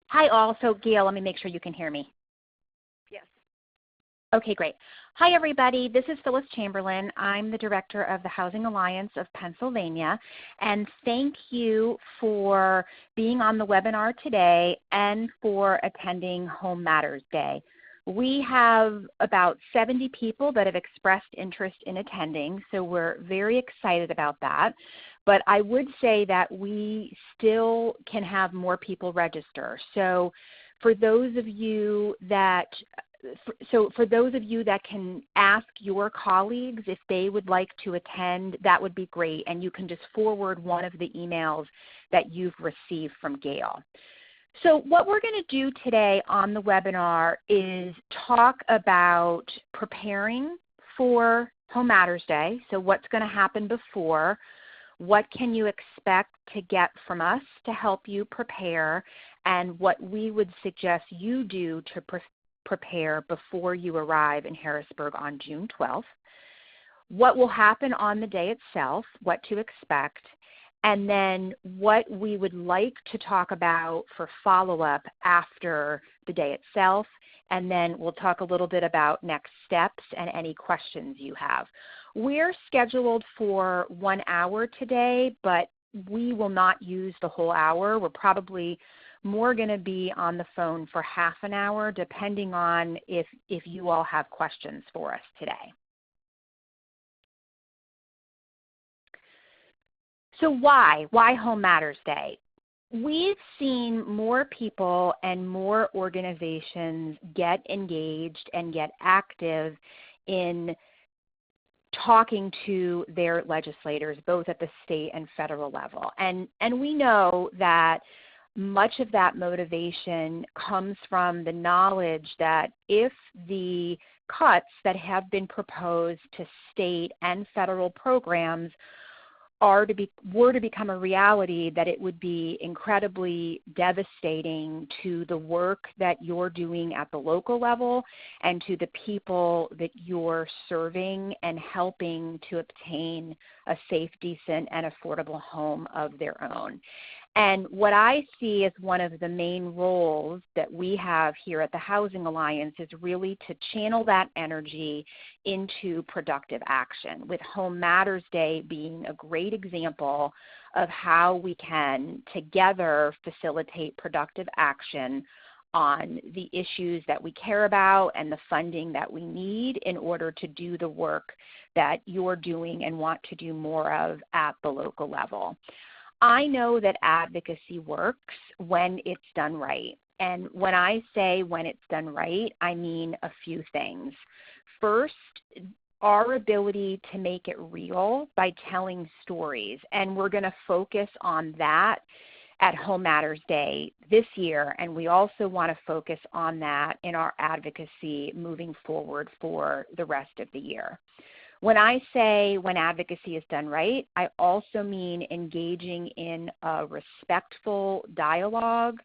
Hi all. So Gail, let me make sure you can hear me. Yes. Okay, great. Hi everybody. This is Phyllis Chamberlain. I'm the Director of the Housing Alliance of Pennsylvania. And thank you for being on the webinar today and for attending Home Matters Day. We have about 70 people that have expressed interest in attending, so we're very excited about that. But I would say that we still can have more people register. So for those of you that can ask your colleagues if they would like to attend, that would be great. And you can just forward one of the emails that you've received from Gail. So what we're going to do today on the webinar is talk about preparing for Home Matters Day. So what's going to happen before, what can you expect to get from us to help you prepare, and what we would suggest you do to prepare before you arrive in Harrisburg on June 12th, what will happen on the day itself, what to expect, and then what we would like to talk about for follow-up after the day itself, and then we'll talk a little bit about next steps and any questions you have. We're scheduled for 1 hour today, but we will not use the whole hour. We're probably more going to be on the phone for half an hour, depending on if you all have questions for us today. So why Home Matters Day? We've seen more people and more organizations get engaged and get active in talking to their legislators, both at the state and federal level. And we know that much of that motivation comes from the knowledge that if the cuts that have been proposed to state and federal programs were to become a reality, that it would be incredibly devastating to the work that you're doing at the local level and to the people that you're serving and helping to obtain a safe, decent, and affordable home of their own. And what I see as one of the main roles that we have here at the Housing Alliance is really to channel that energy into productive action, with Home Matters Day being a great example of how we can together facilitate productive action on the issues that we care about and the funding that we need in order to do the work that you're doing and want to do more of at the local level. I know that advocacy works when it's done right. And when I say when it's done right, I mean a few things. First, our ability to make it real by telling stories. And we're going to focus on that at Home Matters Day this year. And we also want to focus on that in our advocacy moving forward for the rest of the year. When I say when advocacy is done right, I also mean engaging in a respectful dialogue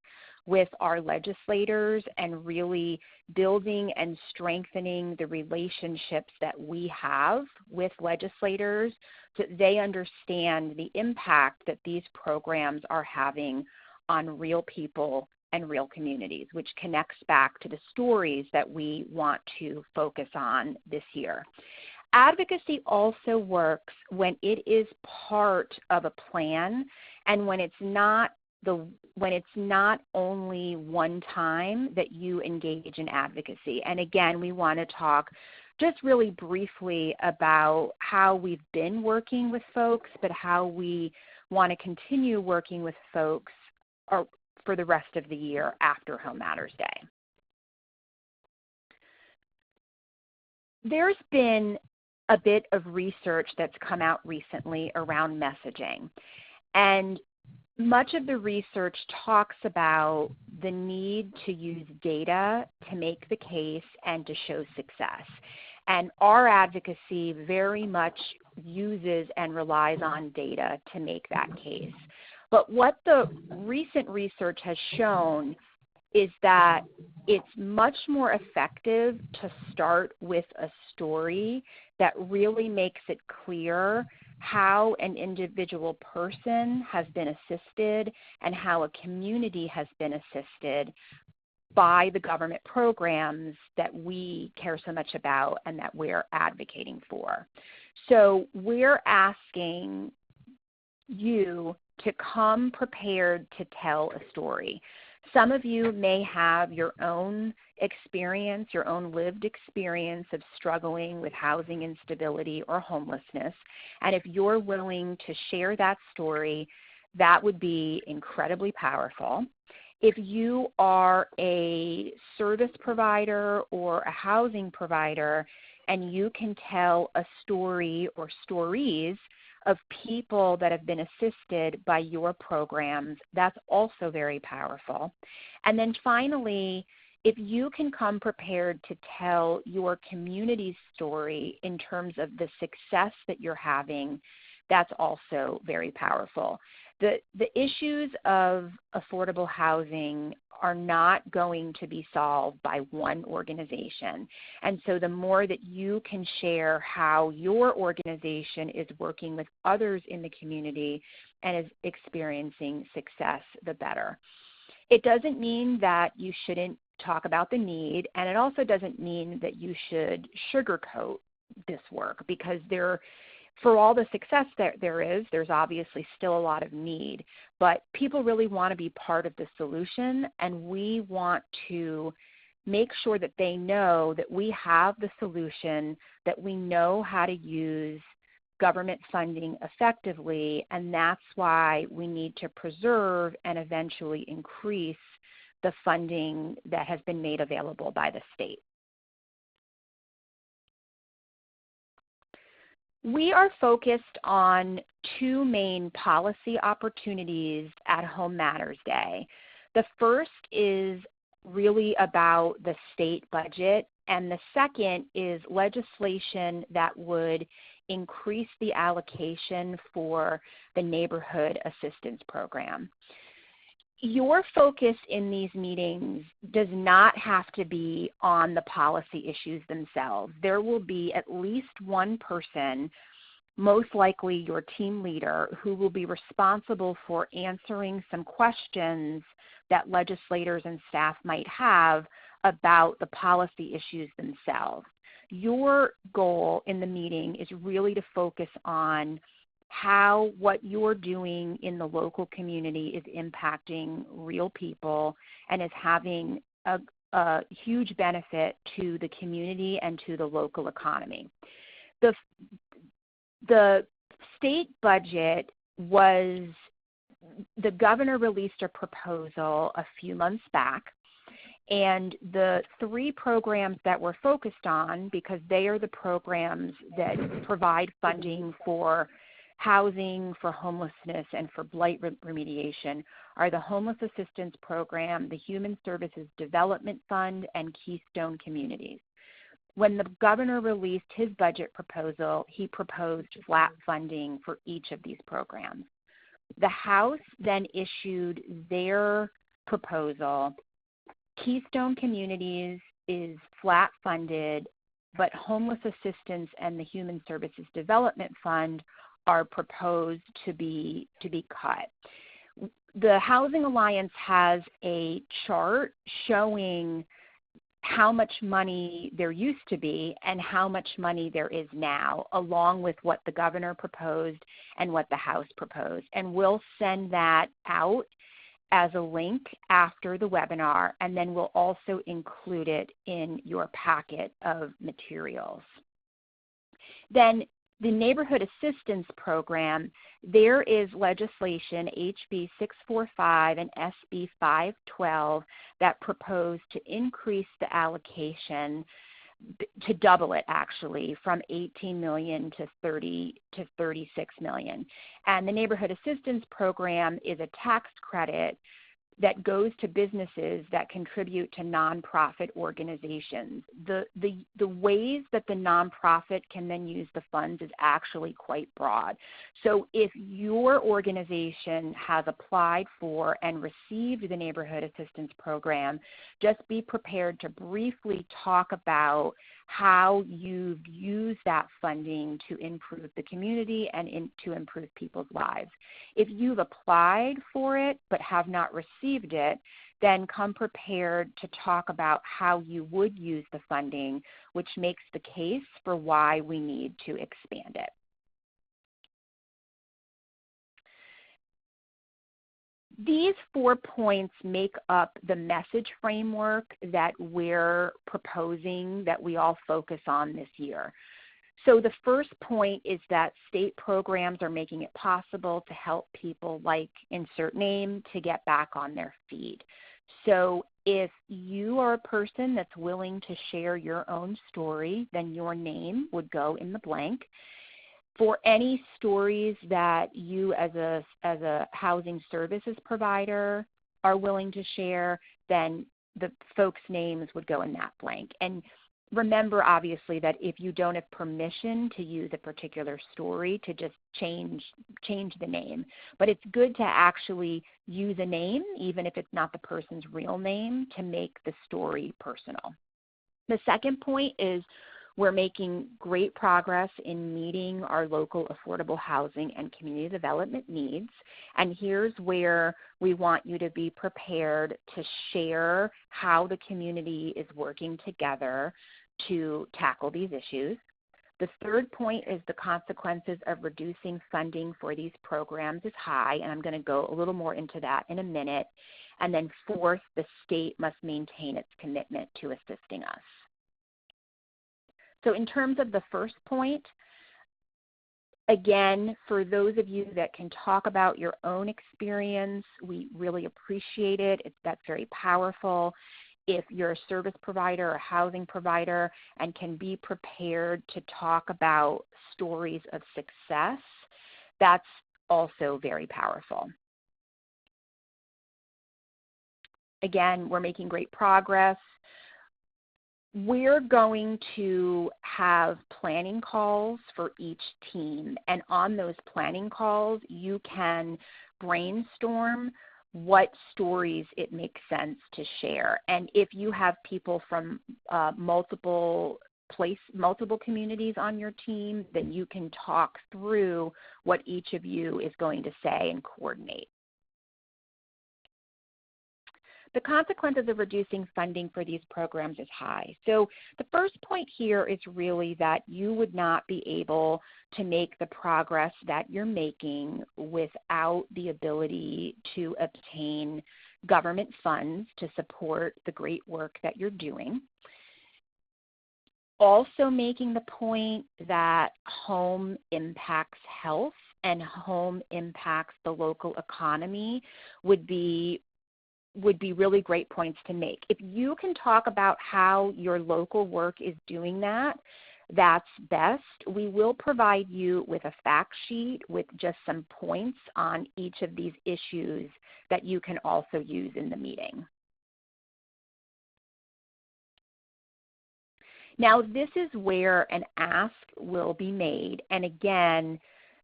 with our legislators and really building and strengthening the relationships that we have with legislators so that they understand the impact that these programs are having on real people and real communities, which connects back to the stories that we want to focus on this year. Advocacy also works when it is part of a plan and when it's not only one time that you engage in advocacy. And again, we want to talk just really briefly about how we've been working with folks, but how we want to continue working with folks for the rest of the year after Home Matters Day. There's been a bit of research that's come out recently around messaging. And much of the research talks about the need to use data to make the case and to show success. And our advocacy very much uses and relies on data to make that case. But what the recent research has shown is that it's much more effective to start with a story that really makes it clear how an individual person has been assisted and how a community has been assisted by the government programs that we care so much about and that we're advocating for. So we're asking you to come prepared to tell a story. Some of you may have your own experience, your own lived experience of struggling with housing instability or homelessness. And if you're willing to share that story, that would be incredibly powerful. If you are a service provider or a housing provider and you can tell a story or stories of people that have been assisted by your programs, that's also very powerful. And then finally, if you can come prepared to tell your community's story in terms of the success that you're having, that's also very powerful. The issues of affordable housing are not going to be solved by one organization. And so the more that you can share how your organization is working with others in the community and is experiencing success, the better. It doesn't mean that you shouldn't talk about the need, and it also doesn't mean that you should sugarcoat this work, because for all the success that there's obviously still a lot of need, but people really want to be part of the solution, and we want to make sure that they know that we have the solution, that we know how to use government funding effectively, and that's why we need to preserve and eventually increase the funding that has been made available by the state. We are focused on two main policy opportunities at Home Matters Day. The first is really about the state budget, and the second is legislation that would increase the allocation for the Neighborhood Assistance Program. Your focus in these meetings does not have to be on the policy issues themselves. There will be at least one person, most likely your team leader, who will be responsible for answering some questions that legislators and staff might have about the policy issues themselves. Your goal in the meeting is really to focus on how what you're doing in the local community is impacting real people and is having a huge benefit to the community and to the local economy. The state budget the governor released a proposal a few months back, and the three programs that we're focused on, because they are the programs that provide funding for housing, for homelessness, and for blight remediation, are the Homeless Assistance Program, the Human Services Development Fund, and Keystone Communities. When the governor released his budget proposal, he proposed flat funding for each of these programs. The House then issued their proposal. Keystone Communities is flat funded, but Homeless Assistance and the Human Services Development Fund are proposed to be cut. The Housing Alliance has a chart showing how much money there used to be and how much money there is now, along with what the governor proposed and what the House proposed. And we'll send that out as a link after the webinar, and then we'll also include it in your packet of materials. Then the Neighborhood Assistance Program, there is legislation, HB 645 and SB 512, that propose to increase the allocation, to double it actually, from $18 million to $36 million. And the Neighborhood Assistance Program is a tax credit that goes to businesses that contribute to nonprofit organizations. The ways that the nonprofit can then use the funds is actually quite broad. So if your organization has applied for and received the Neighborhood Assistance Program, just be prepared to briefly talk about how you've used that funding to improve the community and to improve people's lives. If you've applied for it but have not received it, then come prepared to talk about how you would use the funding, which makes the case for why we need to expand it. These 4 points make up the message framework that we're proposing that we all focus on this year. So the first point is that state programs are making it possible to help people like insert name to get back on their feet. So if you are a person that's willing to share your own story, then your name would go in the blank. For any stories that you as a housing services provider are willing to share, then the folks' names would go in that blank. And remember, obviously, that if you don't have permission to use a particular story, to just change the name. But it's good to actually use a name, even if it's not the person's real name, to make the story personal. The second point is we're making great progress in meeting our local affordable housing and community development needs. And here's where we want you to be prepared to share how the community is working together to tackle these issues. The third point is the consequences of reducing funding for these programs is high, and I'm going to go a little more into that in a minute. And then fourth, the state must maintain its commitment to assisting us. So in terms of the first point, again, for those of you that can talk about your own experience, we really appreciate it. That's very powerful. If you're a service provider or housing provider and can be prepared to talk about stories of success, that's also very powerful. Again, we're making great progress. We're going to have planning calls for each team, and on those planning calls, you can brainstorm what stories it makes sense to share. And if you have people from multiple communities on your team, then you can talk through what each of you is going to say and coordinate. The consequences of reducing funding for these programs is high. So the first point here is really that you would not be able to make the progress that you're making without the ability to obtain government funds to support the great work that you're doing. Also making the point that home impacts health and home impacts the local economy would be really great points to make. If you can talk about how your local work is doing that, that's best. We will provide you with a fact sheet with just some points on each of these issues that you can also use in the meeting. Now, this is where an ask will be made, and again,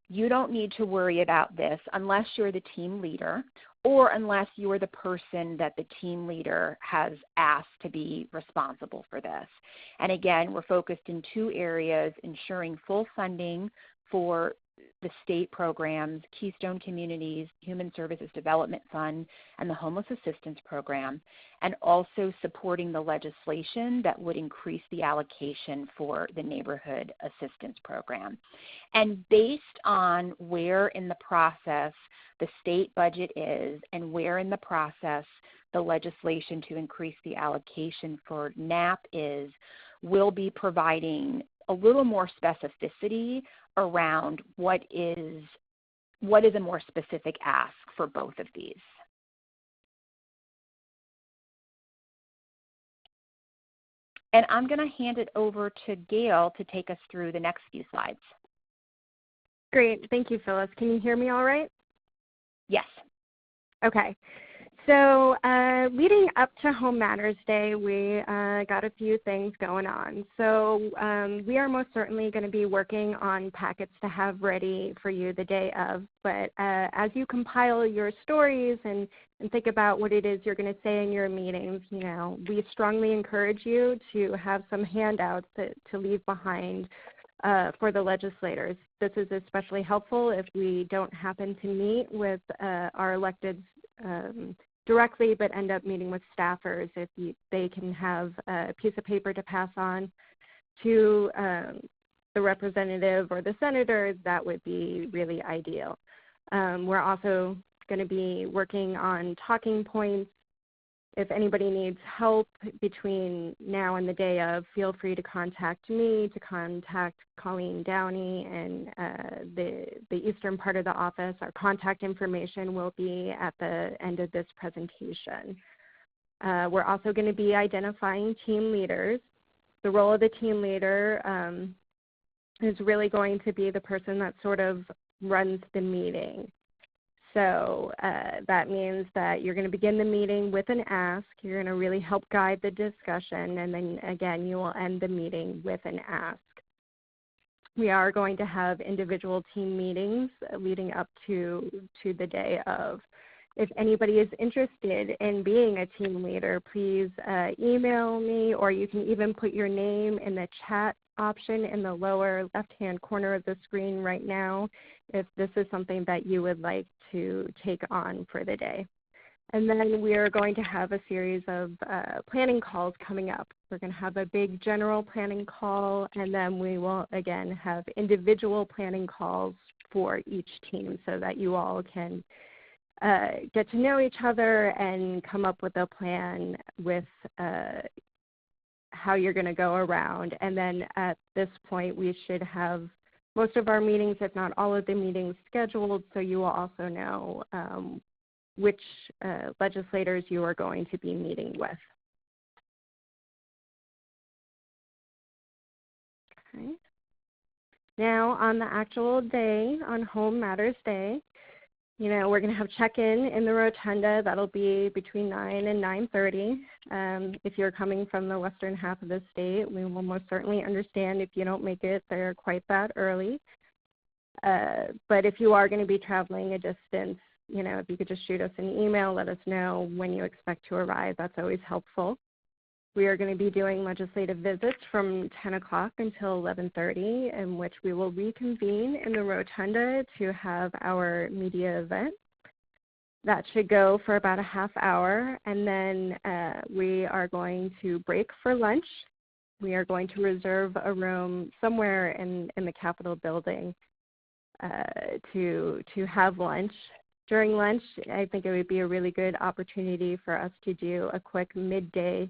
you don't need to worry about this unless you're the team leader or unless you're the person that the team leader has asked to be responsible for this. And again, we're focused in 2 areas: ensuring full funding for the state programs, Keystone Communities, Human Services Development Fund, and the Homeless Assistance Program, and also supporting the legislation that would increase the allocation for the Neighborhood Assistance Program. And based on where in the process the state budget is and where in the process the legislation to increase the allocation for NAP is, we'll be providing a little more specificity around what is a more specific ask for both of these. And I'm going to hand it over to Gail to take us through the next few slides. Great. Thank you, Phyllis. Can you hear me all right? Yes. Okay. So leading up to Home Matters Day, we got a few things going on. So we are most certainly going to be working on packets to have ready for you the day of. But as you compile your stories and think about what it is you're going to say in your meetings, we strongly encourage you to have some handouts to leave behind for the legislators. This is especially helpful if we don't happen to meet with our electeds directly, but end up meeting with staffers. If they can have a piece of paper to pass on to the representative or the senator, that would be really ideal. We're also going to be working on talking points. If anybody needs help between now and the day of, feel free to contact me, to contact Colleen Downey and the eastern part of the office. Our contact information will be at the end of this presentation. We're also going to be identifying team leaders. The role of the team leader is really going to be the person that sort of runs the meeting. So that means that you're going to begin the meeting with an ask. You're going to really help guide the discussion, and then again, you will end the meeting with an ask. We are going to have individual team meetings leading up to the day of. If anybody is interested in being a team leader, please email me, or you can even put your name in the chat option in the lower left-hand corner of the screen right now if this is something that you would like to take on for the day. And then we are going to have a series of planning calls coming up. We're going to have a big general planning call, and then we will again have individual planning calls for each team so that you all can get to know each other and come up with a plan with how you're going to go around. And then at this point, we should have most of our meetings, if not all of the meetings, scheduled, so you will also know which legislators you are going to be meeting with. Okay. Now, on the actual day, on Home Matters Day, we're going to have check-in in the rotunda. That'll be between 9 and 9:30. If you're coming from the western half of the state, we will most certainly understand if you don't make it there quite that early. But if you are going to be traveling a distance, if you could just shoot us an email, let us know when you expect to arrive. That's always helpful. We are going to be doing legislative visits from 10 o'clock until 11:30, in which we will reconvene in the rotunda to have our media event. That should go for about a half hour, and then we are going to break for lunch. We are going to reserve a room somewhere in the Capitol building to have lunch. During lunch, I think it would be a really good opportunity for us to do a quick midday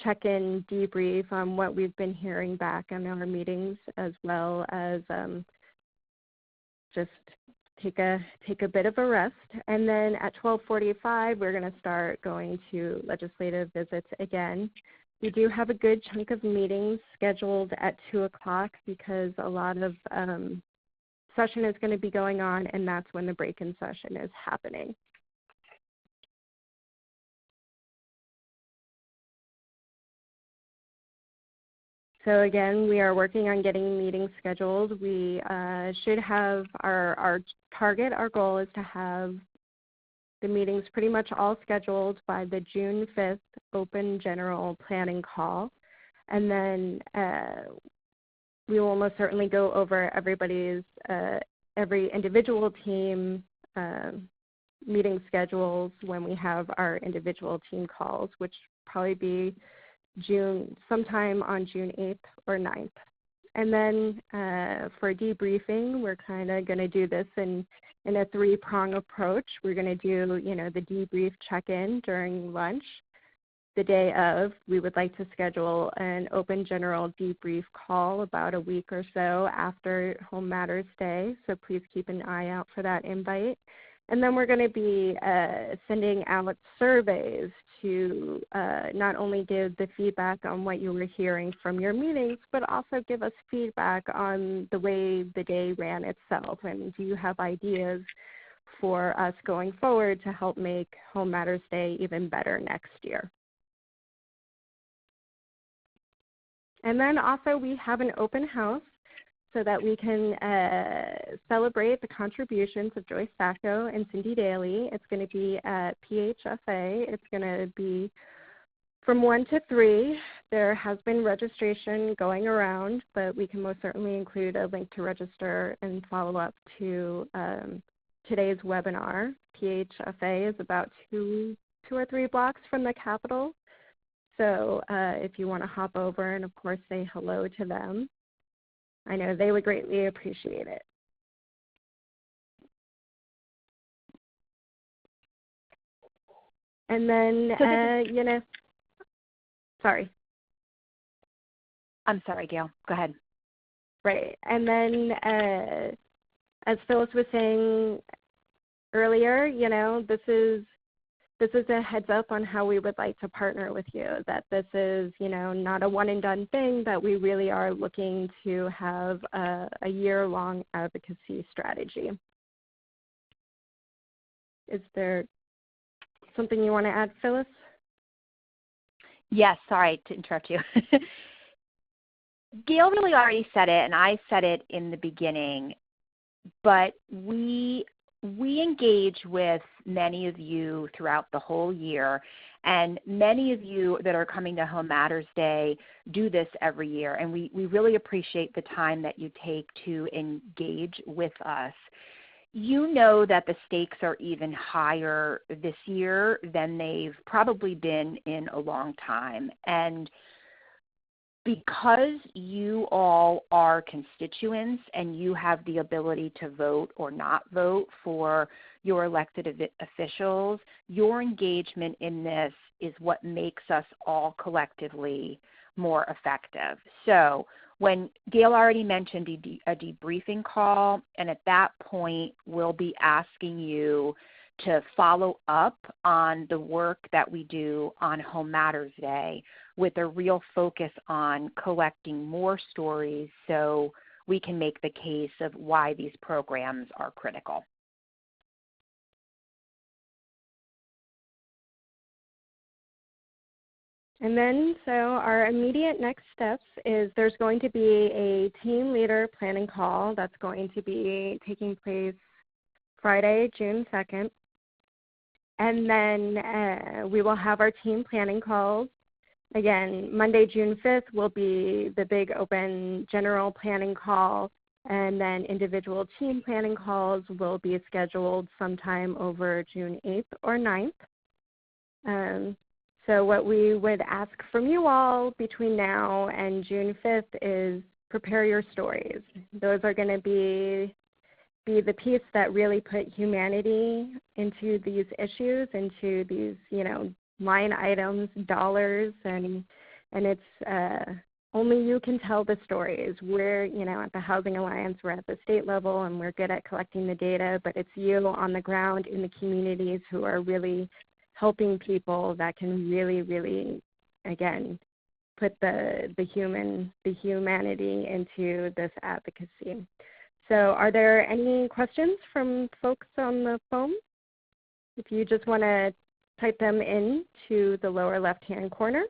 check-in debrief on what we've been hearing back in our meetings, as well as just take a bit of a rest. And then at 12:45, we're going to start going to legislative visits again. We do have a good chunk of meetings scheduled at 2 o'clock because a lot of session is going to be going on, and that's when the break-in session is happening. So again, we are working on getting meetings scheduled. We should have our target, our goal is to have the meetings pretty much all scheduled by the June 5th open general planning call. And then we will most certainly go over everybody's, every individual team meeting schedules when we have our individual team calls, which probably be sometime on June 8th or 9th. And then for debriefing, we're kind of going to do this in a three-prong approach. We're going to do, the debrief check-in during lunch. The day of, we would like to schedule an open general debrief call about a week or so after Home Matters Day, so please keep an eye out for that invite. And then we're going to be sending out surveys to not only give the feedback on what you were hearing from your meetings, but also give us feedback on the way the day ran itself. And do you have ideas for us going forward to help make Home Matters Day even better next year. And then also we have an open house so that we can celebrate the contributions of Joyce Sacco and Cindy Daly. It's going to be at PHFA. It's going to be from 1 to 3. There has been registration going around, but we can most certainly include a link to register and follow up to today's webinar. PHFA is about two or 3 blocks from the Capitol. So if you want to hop over and, of course, say hello to them, I know they would greatly appreciate it. And then, sorry. I'm sorry, Gail. Go ahead. Right. And then, as Phyllis was saying earlier, this is a heads up on how we would like to partner with you, that this is, not a one and done thing, that we really are looking to have a year-long advocacy strategy. Is there something you want to add, Phyllis? Yes, sorry to interrupt you. Gail really already said it, and I said it in the beginning, but we engage with many of you throughout the whole year, and many of you that are coming to Home Matters Day do this every year, and we really appreciate the time that you take to engage with us. You know that the stakes are even higher this year than they've probably been in a long time, and because you all are constituents and you have the ability to vote or not vote for your elected officials, your engagement in this is what makes us all collectively more effective. So when Gail already mentioned a debriefing call, and at that point we'll be asking you to follow up on the work that we do on Home Matters Day with a real focus on collecting more stories so we can make the case of why these programs are critical. And then, so our immediate next steps is there's going to be a team leader planning call that's going to be taking place Friday, June 2nd. And then we will have our team planning calls. Again, Monday, June 5th will be the big open general planning call, and then individual team planning calls will be scheduled sometime over June 8th or 9th. So what we would ask from you all between now and June 5th is prepare your stories. Those are going to be the piece that really put humanity into these issues, into these, line items, dollars, and it's only you can tell the stories. We're, at the Housing Alliance, we're at the state level, and we're good at collecting the data, but it's you on the ground in the communities who are really helping people that can really, really, again, put the humanity into this advocacy. So are there any questions from folks on the phone? If you just want to type them in to the lower left-hand corner.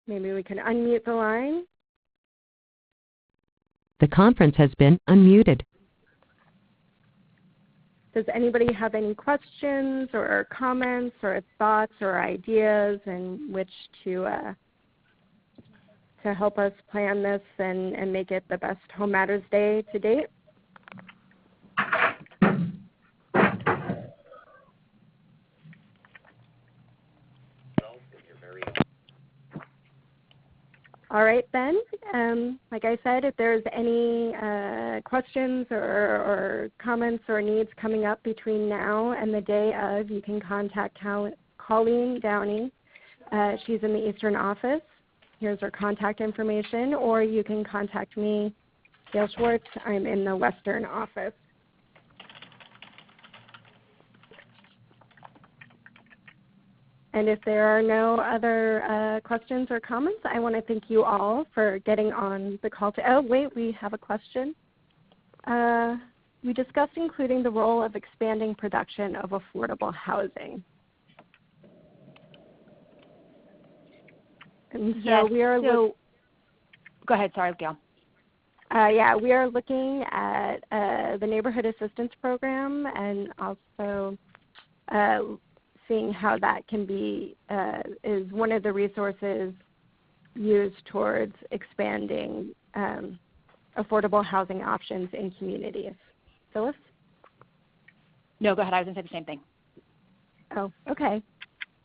Maybe we can unmute the line. The conference has been unmuted. Does anybody have any questions or comments or thoughts or ideas in which to help us plan this and make it the best Home Matters Day to date? All right then, like I said, if there's any questions or comments or needs coming up between now and the day of, you can contact Colleen Downey. She's in the Eastern office. Here's her contact information, or you can contact me, Gail Schwartz. I'm in the Western office. And if there are no other questions or comments, I want to thank you all for getting on the call. Oh, wait, we have a question. We discussed including the role of expanding production of affordable housing. And so yes, we are go ahead, sorry, Gail. Yeah, we are looking at the Neighborhood Assistance Program and also seeing how that can be, is one of the resources used towards expanding affordable housing options in communities. Phyllis? No, go ahead. I was going to say the same thing. Oh, okay.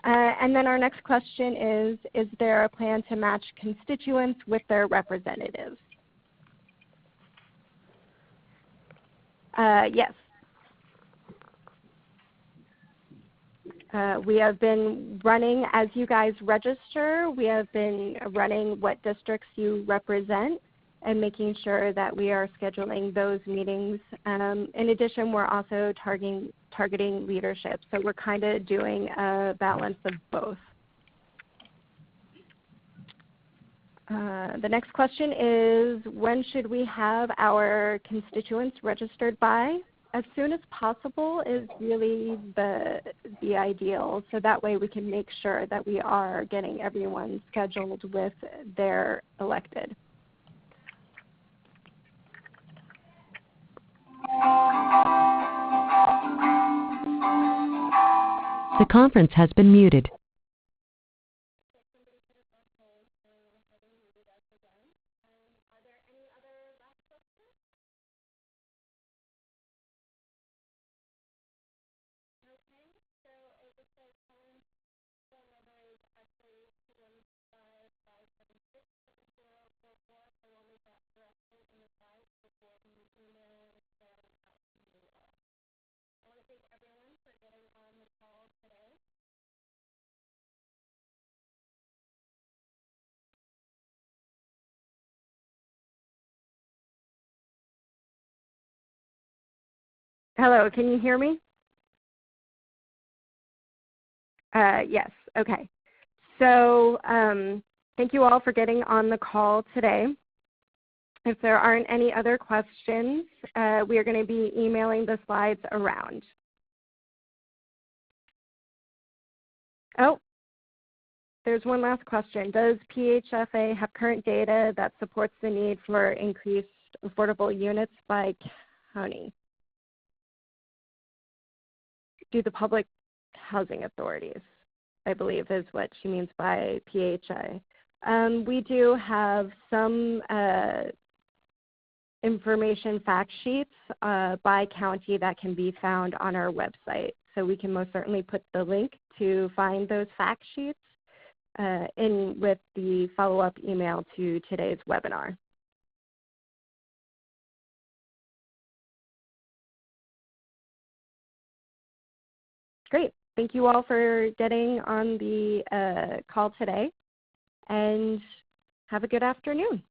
And then our next question is there a plan to match constituents with their representatives? Yes. We have been running, as you guys register, we have been running what districts you represent and making sure that we are scheduling those meetings. In addition, we're also targeting leadership. So we're kind of doing a balance of both. The next question is, when should we have our constituents registered by? As soon as possible is really the ideal. So that way we can make sure that we are getting everyone scheduled with their elected. The conference has been muted. Hello, can you hear me? Yes, okay. So thank you all for getting on the call today. If there aren't any other questions, we are going to be emailing the slides around. Oh, there's one last question. Does PHFA have current data that supports the need for increased affordable units by county? Do the public housing authorities, I believe is what she means by PHA. We do have some information fact sheets by county that can be found on our website. So we can most certainly put the link to find those fact sheets in with the follow-up email to today's webinar. Great. Thank you all for getting on the call today, and have a good afternoon.